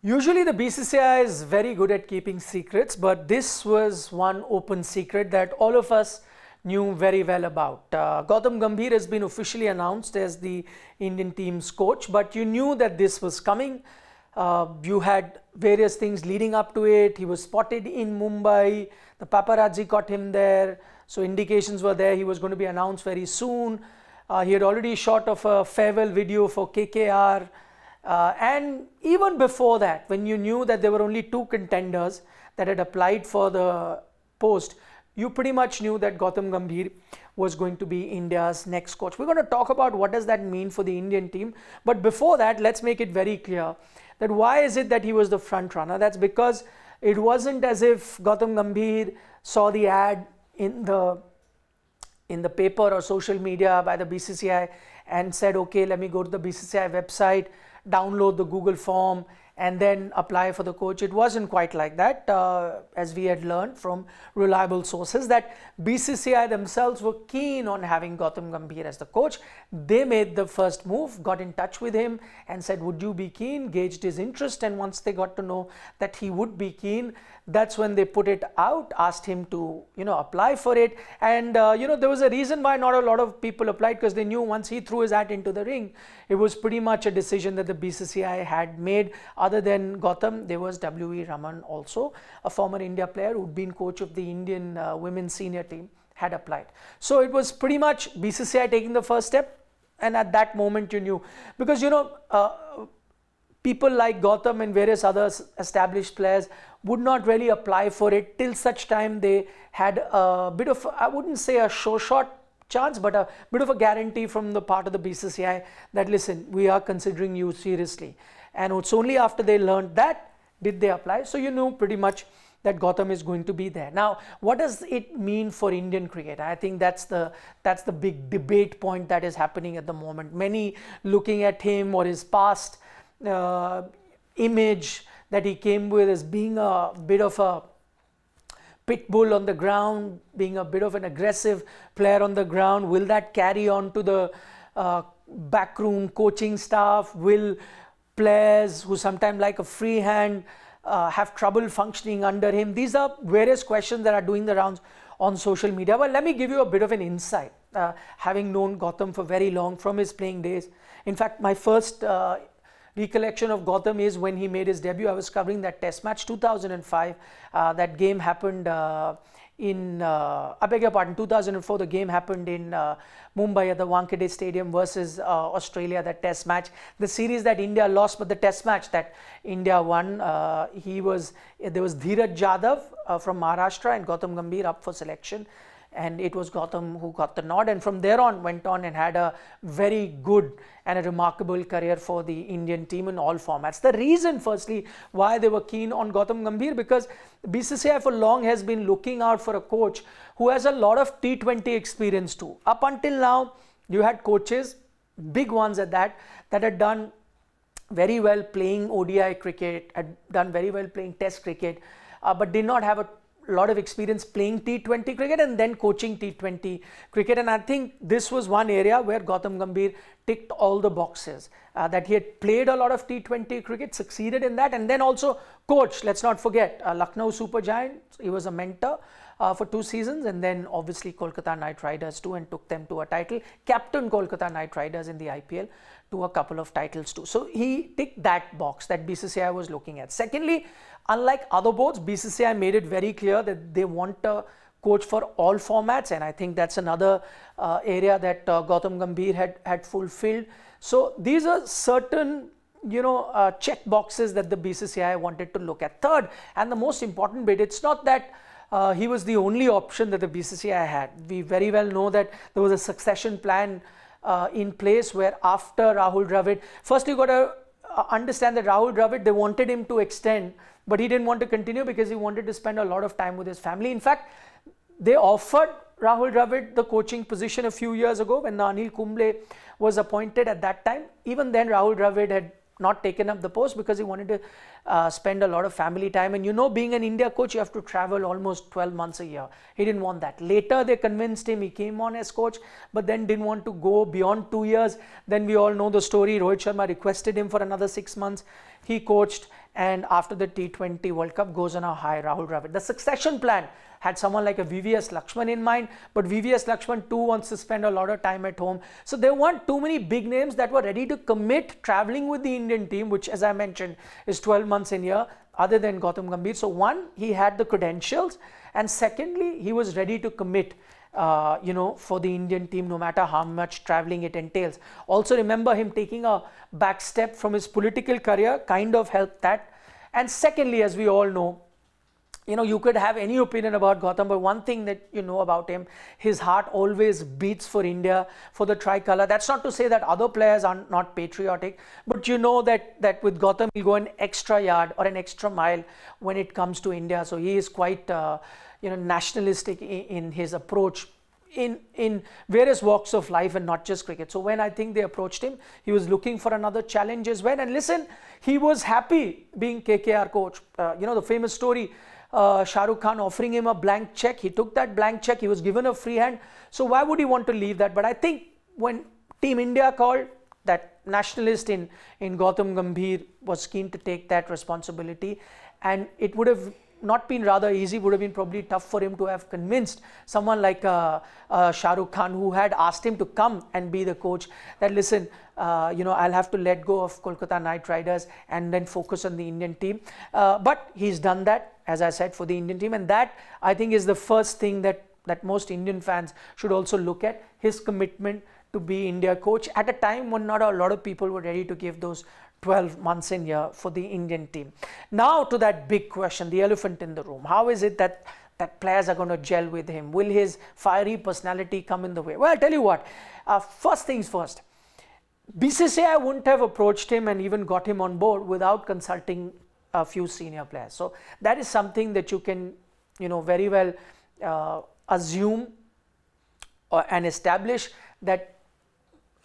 Usually the BCCI is very good at keeping secrets, but this was one open secret that all of us knew very well about. Gautam Gambhir has been officially announced as the Indian team's coach, but you knew that this was coming. You had various things leading up to it. He was spotted in Mumbai. The paparazzi caught him there. So indications were there he was going to be announced very soon. He had already shot of a farewell video for KKR. And even before that, when you knew that there were only two contenders that had applied for the post, you pretty much knew that Gautam Gambhir was going to be India's next coach. We're going to talk about what does that mean for the Indian team. But before that, let's make it very clear that why is it that he was the front runner? That's because it wasn't as if Gautam Gambhir saw the ad in the paper or social media by the BCCI and said, okay, let me go to the BCCI website, download the Google form and then apply for the coach. It wasn't quite like that, as we had learned from reliable sources that BCCI themselves were keen on having Gautam Gambhir as the coach. They made the first move, got in touch with him and said, would you be keen? Gauged his interest, and once they got to know that he would be keen, that's when they put it out, asked him to, apply for it. And, there was a reason why not a lot of people applied, because they knew once he threw his hat into the ring, it was pretty much a decision that the BCCI had made. Other than Gautam, there was W.E. Raman also, a former India player who'd been coach of the Indian women's senior team, had applied. So it was pretty much BCCI taking the first step. And at that moment you knew, because people like Gautam and various other established players would not really apply for it till such time they had a bit of, I wouldn't say a shot chance, but a bit of a guarantee from the part of the BCCI that, listen, we are considering you seriously. And it's only after they learned that did they apply. So you knew pretty much that Gautam is going to be there. Now, what does it mean for Indian cricket? I think that's the big debate point that is happening at the moment. Many looking at him or his past image that he came with as being a bit of a pit bull on the ground, being a bit of an aggressive player on the ground. Will that carry on to the backroom coaching staff? Will players who sometimes like a free hand have trouble functioning under him? These are various questions that are doing the rounds on social media. Well, let me give you a bit of an insight, having known Gautam for very long from his playing days. In fact, my first recollection of Gautam is when he made his debut. I was covering that test match 2005. That game happened in, I beg your pardon, 2004. The game happened in Mumbai at the Wankhede Stadium versus Australia, that test match. The series that India lost, but the test match that India won, there was Dheeraj Jadhav from Maharashtra and Gautam Gambhir up for selection. And it was Gautam who got the nod, and from there on went on and had a very good and a remarkable career for the Indian team in all formats. The reason, firstly, why they were keen on Gautam Gambhir, because BCCI for long has been looking out for a coach who has a lot of T20 experience too. Up until now, you had coaches, big ones at that had done very well playing ODI cricket, had done very well playing Test cricket, but did not have a lot of experience playing T20 cricket and then coaching T20 cricket. And I think this was one area where Gautam Gambhir ticked all the boxes, that he had played a lot of T20 cricket, succeeded in that, and then also coached. Let's not forget Lucknow Super Giants. He was a mentor for 2 seasons, and then obviously Kolkata Knight Riders too, and took them to a title. Captain Kolkata Knight Riders in the IPL to a couple of titles too. So he ticked that box that BCCI was looking at. Secondly, unlike other boards, BCCI made it very clear that they want a coach for all formats, and I think that's another area that Gautam Gambhir had fulfilled. So these are certain check boxes that the BCCI wanted to look at. Third, and the most important bit, it's not that he was the only option that the BCCI had. We very well know that there was a succession plan in place where after Rahul Dravid, first you got to understand that Rahul Dravid, they wanted him to extend, but he didn't want to continue because he wanted to spend a lot of time with his family. In fact, they offered Rahul Dravid the coaching position a few years ago when Anil Kumble was appointed at that time. Even then, Rahul Dravid had not taken up the post because he wanted to spend a lot of family time. And being an India coach, you have to travel almost 12 months a year. He didn't want that. Later, they convinced him. He came on as coach, but then didn't want to go beyond 2 years. Then we all know the story. Rohit Sharma requested him for another 6 months. He coached, and after the T20 World Cup goes on a high, Rahul Dravid. The succession plan had someone like a VVS Lakshman in mind, but VVS Lakshman too wants to spend a lot of time at home. So there weren't too many big names that were ready to commit traveling with the Indian team, which, as I mentioned, is 12 months in here, other than Gautam Gambhir. So one, he had the credentials, and secondly, he was ready to commit for the Indian team, no matter how much traveling it entails. Also remember, him taking a back step from his political career kind of helped that. And secondly, as we all know, you could have any opinion about Gautam, but one thing that you know about him, his heart always beats for India, for the tricolour. That's not to say that other players are not patriotic, but you know that with Gautam, he'll go an extra yard or an extra mile when it comes to India. So he is quite nationalistic in his approach in various walks of life, and not just cricket. So when I think they approached him, he was looking for another challenge as well. And listen, he was happy being KKR coach. The famous story, Shah Rukh Khan offering him a blank check. He took that blank check. He was given a free hand. So why would he want to leave that? But I think when Team India called, that nationalist in Gautam Gambhir was keen to take that responsibility, and it would have not been rather easy, would have been probably tough for him to have convinced someone like Shah Rukh Khan, who had asked him to come and be the coach, that listen, I'll have to let go of Kolkata Knight Riders and then focus on the Indian team. But he's done that, as I said, for the Indian team, and that I think is the first thing that most Indian fans should also look at, his commitment to be India coach at a time when not a lot of people were ready to give those 12 months in here for the Indian team. Now to that big question, the elephant in the room. How is it that players are going to gel with him? Will his fiery personality come in the way? Well, I'll tell you what, first things first, BCCI wouldn't have approached him and even got him on board without consulting a few senior players. So that is something that you can, very well assume and establish, that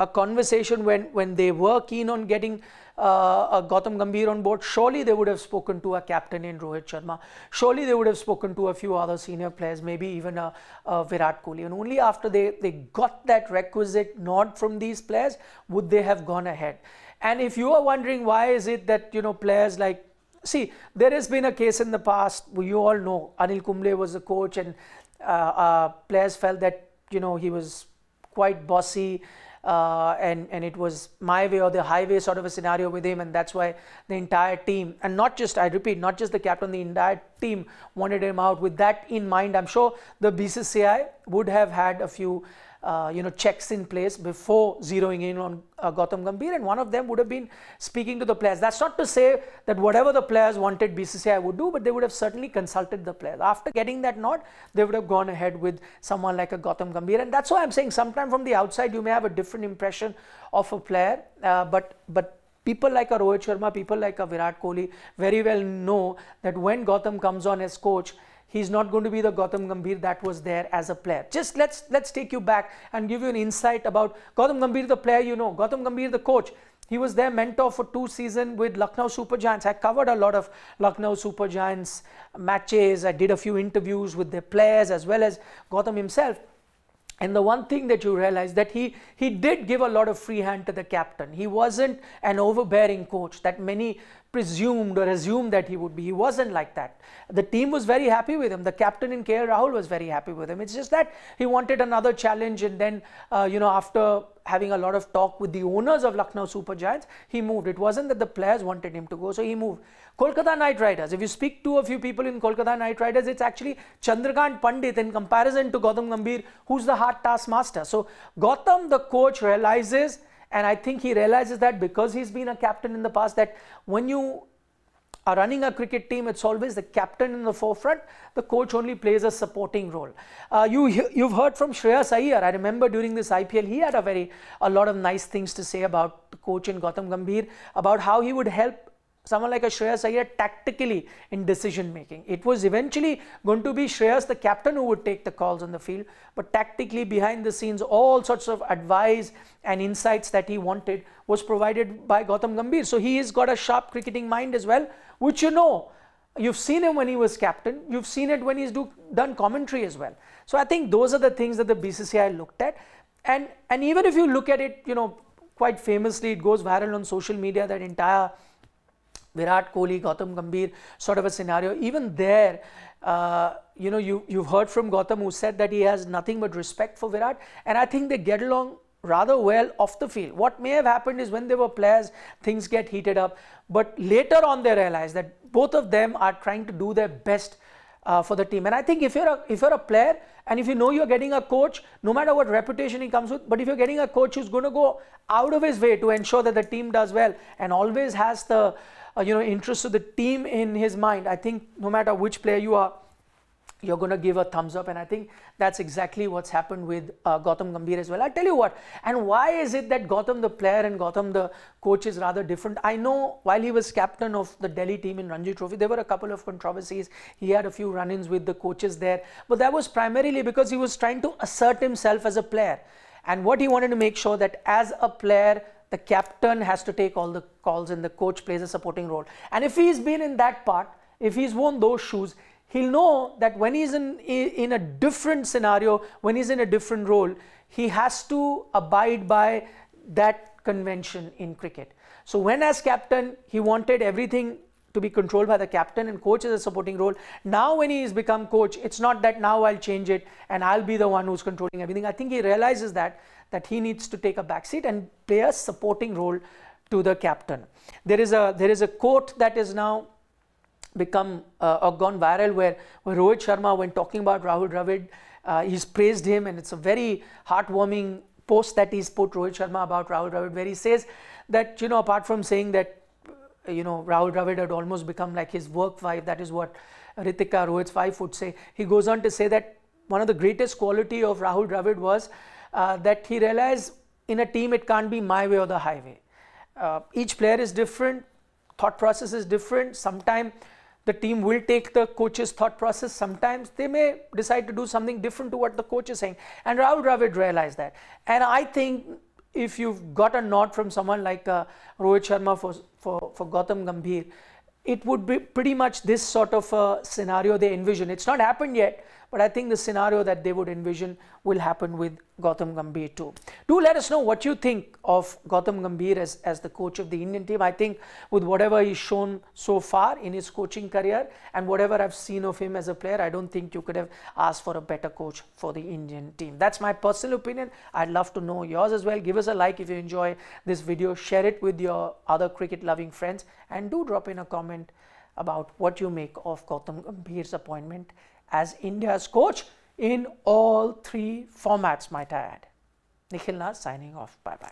a conversation when they were keen on getting Gautam Gambhir on board, surely they would have spoken to a captain in Rohit Sharma. Surely they would have spoken to a few other senior players, maybe even a Virat Kohli. And only after they got that requisite nod from these players would they have gone ahead. And if you are wondering why is it that, players like, see, there has been a case in the past, you all know, Anil Kumble was the coach, and players felt that, he was quite bossy, and it was my way or the highway sort of a scenario with him, and that's why the entire team, and not just, I repeat, not just the captain, the entire team wanted him out. With that in mind, I'm sure the BCCI would have had a few checks in place before zeroing in on Gautam Gambhir, and one of them would have been speaking to the players. That's not to say that whatever the players wanted BCCI would do, but they would have certainly consulted the players. After getting that nod, they would have gone ahead with someone like a Gautam Gambhir, and that's why I'm saying sometimes from the outside you may have a different impression of a player, but people like a Rohit Sharma, people like a Virat Kohli very well know that when Gautam comes on as coach, he's not going to be the Gautam Gambhir that was there as a player. Just let's take you back and give you an insight about Gautam Gambhir, the player, Gautam Gambhir, the coach. He was their mentor for 2 seasons with Lucknow Super Giants. I covered a lot of Lucknow Super Giants matches. I did a few interviews with their players as well as Gautam himself. And the one thing that you realize that he did give a lot of free hand to the captain. He wasn't an overbearing coach that many presumed or assumed that he would be. He wasn't like that. The team was very happy with him. The captain in KL Rahul was very happy with him. It's just that he wanted another challenge, and then after having a lot of talk with the owners of Lucknow Super Giants, he moved. It wasn't that the players wanted him to go, so he moved. Kolkata Knight Riders, if you speak to a few people in Kolkata Knight Riders, it's actually Chandrakant Pandit in comparison to Gautam Gambhir, who's the hard taskmaster. So Gautam, the coach, realizes, and I think he realizes that because he's been a captain in the past, that when you are running a cricket team, it's always the captain in the forefront. The coach only plays a supporting role. You've heard from Shreyas Iyer. I remember during this IPL, he had a lot of nice things to say about the coach in Gautam Gambhir, about how he would help someone like a Shreyas Iyer tactically in decision making. It was eventually going to be Shreyas, the captain, who would take the calls on the field, but tactically behind the scenes, all sorts of advice and insights that he wanted was provided by Gautam Gambhir. So he has got a sharp cricketing mind as well, which you've seen him when he was captain, you've seen it when he's done commentary as well. So I think those are the things that the BCCI looked at, and even if you look at it, quite famously, it goes viral on social media, that entire Virat Kohli, Gautam Gambhir sort of a scenario. Even there, you know, you've heard from Gautam, who said that he has nothing but respect for Virat, and I think they get along rather well off the field. What may have happened is when they were players, things get heated up, but later on they realize that both of them are trying to do their best for the team. And I think if you're a player, and if you know you're getting a coach, no matter what reputation he comes with, but if you're getting a coach who's going to go out of his way to ensure that the team does well and always has the you know, interest of the team in his mind, I think no matter which player you are, you're going to give a thumbs up. And I think that's exactly what's happened with Gautam Gambhir as well. I'll tell you what, and why is it that Gautam the player and Gautam the coach is rather different? I know while he was captain of the Delhi team in Ranji Trophy, there were a couple of controversies. He had a few run-ins with the coaches there, but that was primarily because he was trying to assert himself as a player. And what he wanted to make sure that as a player, the captain has to take all the calls and the coach plays a supporting role. And if he's been in that part, if he's worn those shoes, he'll know that when he's in a different scenario, when he's in a different role, he has to abide by that convention in cricket. So when as captain, he wanted everything to be controlled by the captain and coach is a supporting role. Now when he's become coach, it's not that now I'll change it and I'll be the one who's controlling everything. I think he realizes that he needs to take a back seat and play a supporting role to the captain. There is a quote that is now become or gone viral where Rohit Sharma, when talking about Rahul Dravid, he's praised him, and it's a very heartwarming post that he's put, Rohit Sharma, about Rahul Dravid, where he says that, you know, apart from saying that, you know, Rahul Dravid had almost become like his work wife, that is what Ritika, Rohit's wife, would say. He goes on to say that one of the greatest quality of Rahul Dravid was that he realized in a team it can't be my way or the highway. Each player is different, thought process is different. Sometimes the team will take the coach's thought process, sometimes they may decide to do something different to what the coach is saying. And Rahul Dravid realized that. And I think if you've got a nod from someone like Rohit Sharma for Gautam Gambhir, it would be pretty much this sort of a scenario they envision. It's not happened yet, but I think the scenario that they would envision will happen with Gautam Gambhir too. Do let us know what you think of Gautam Gambhir as the coach of the Indian team. I think with whatever he's shown so far in his coaching career and whatever I've seen of him as a player, I don't think you could have asked for a better coach for the Indian team. That's my personal opinion. I'd love to know yours as well. Give us a like if you enjoy this video. Share it with your other cricket loving friends, and do drop in a comment about what you make of Gautam Gambhir's appointment as India's coach in all three formats, might I add. Nikhil Nath signing off. Bye-bye.